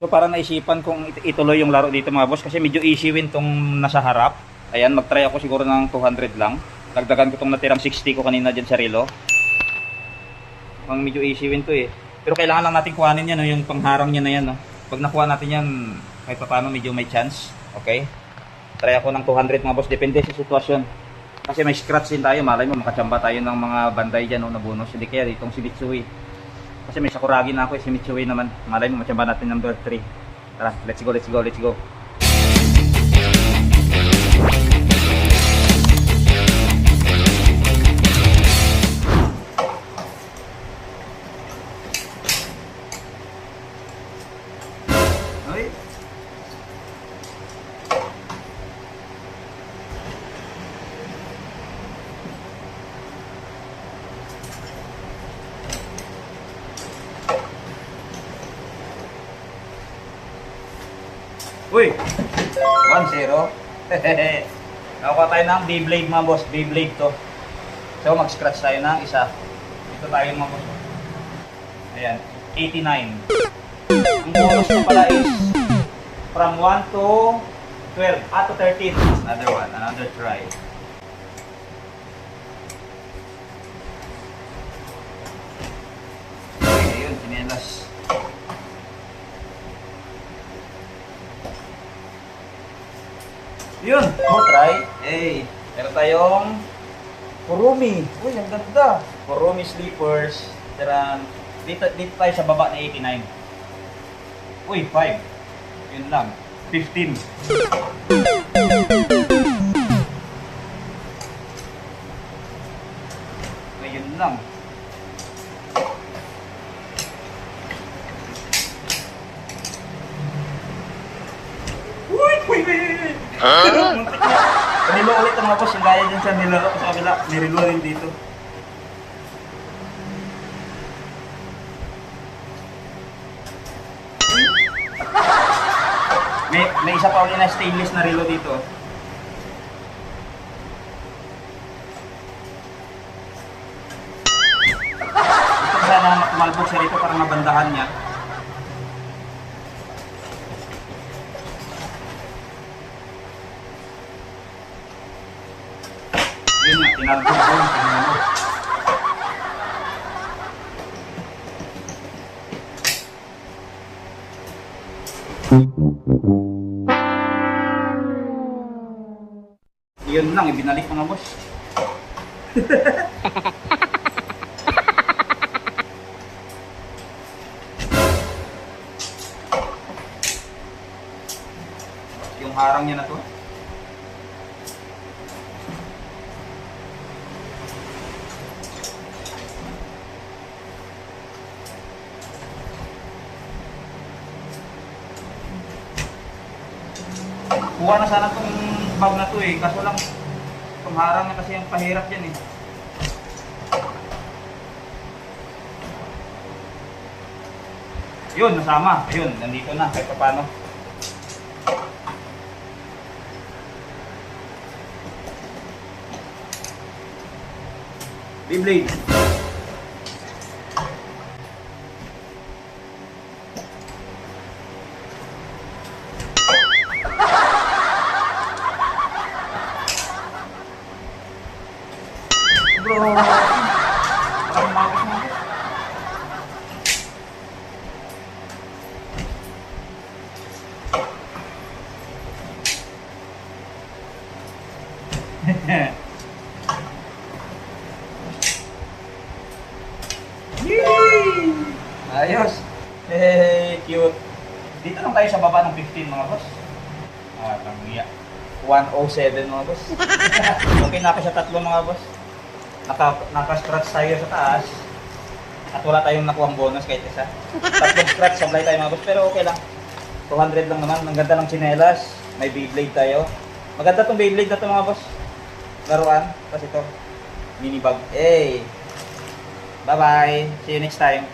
So parang naisipan kong ituloy yung laro dito mga boss kasi medyo easy win tong nasa harap. Ayan, mag-try ako siguro ng 200 lang. Dagdagan ko tong natirang 60 ko kanina dyan sa relo. Ang medyo easy win to eh. Pero kailangan lang natin kuhanin yan, no? Yung pangharang niya na yan. No? Pag nakuha natin yan, kahit pa paano medyo may chance. Okay? Try ako ng 200 mga boss. Depende sa sitwasyon. Kasi may scratch din tayo. Malay mo, makachamba tayo ng mga banday dyan no, na bonus. Hindi kaya ditong si Mitsui. Kasi may Sakuragi na ako eh, si Mitsui naman. Malay mo, machamba natin number 3. Tara, let's go, let's go, let's go. Ay. Uy! 1-0. Nakuha tayo ng Beyblade mga boss. Beyblade to. So mag-scratch tayo ng isa. Ito tayo mga boss. Ayan. 89. Ang bonus na pala is from 1 to 12. To 13. Another one. Another try. Okay, yun. Sinelas. Yun, try. Hey, meron tayong Kurumi. Uy, ang ganda. Kurumi sleepers. Dito tayo sa baba na 89. Uy, 5. Yun lang. 15. Uy, yun lang. Uy. Nilo ulit ang mga boss, yung gaya dyan sa nilaro ko sa kabila, nirilo rin dito. May isa pa ulit na stainless na relo dito. Gusto ko sana kumalbog siya rito para mabandahan niya. Yun nga, tinalbog ko yung pinano. Yun lang, ibinalik mga boss. Yung harang niya na to. Kuha na sana itong bag na to eh, kaso lang itong harang na kasi yung pahirap yan eh. Yun, nasama. Ayun, nandito na kahit pa paano. Beyblade. Bro, parang magos na. Ayos. Cute. Dito lang tayo sa baba ng 15 mga boss. Tangiya. 107 mga boss. Okay na ako sa tatlo mga boss. Naka-scratch tayo sa taas. At wala tayong nakuhang bonus kahit isa. Tatlong scratch, sablay tayo mga boss. Pero okay lang. 200 lang naman. Ang ganda ng tsinelas. May Beyblade tayo. Maganda tong Beyblade na to mga boss. Laruan. Tapos ito. Mini bag. Hey! Bye-bye. See you next time.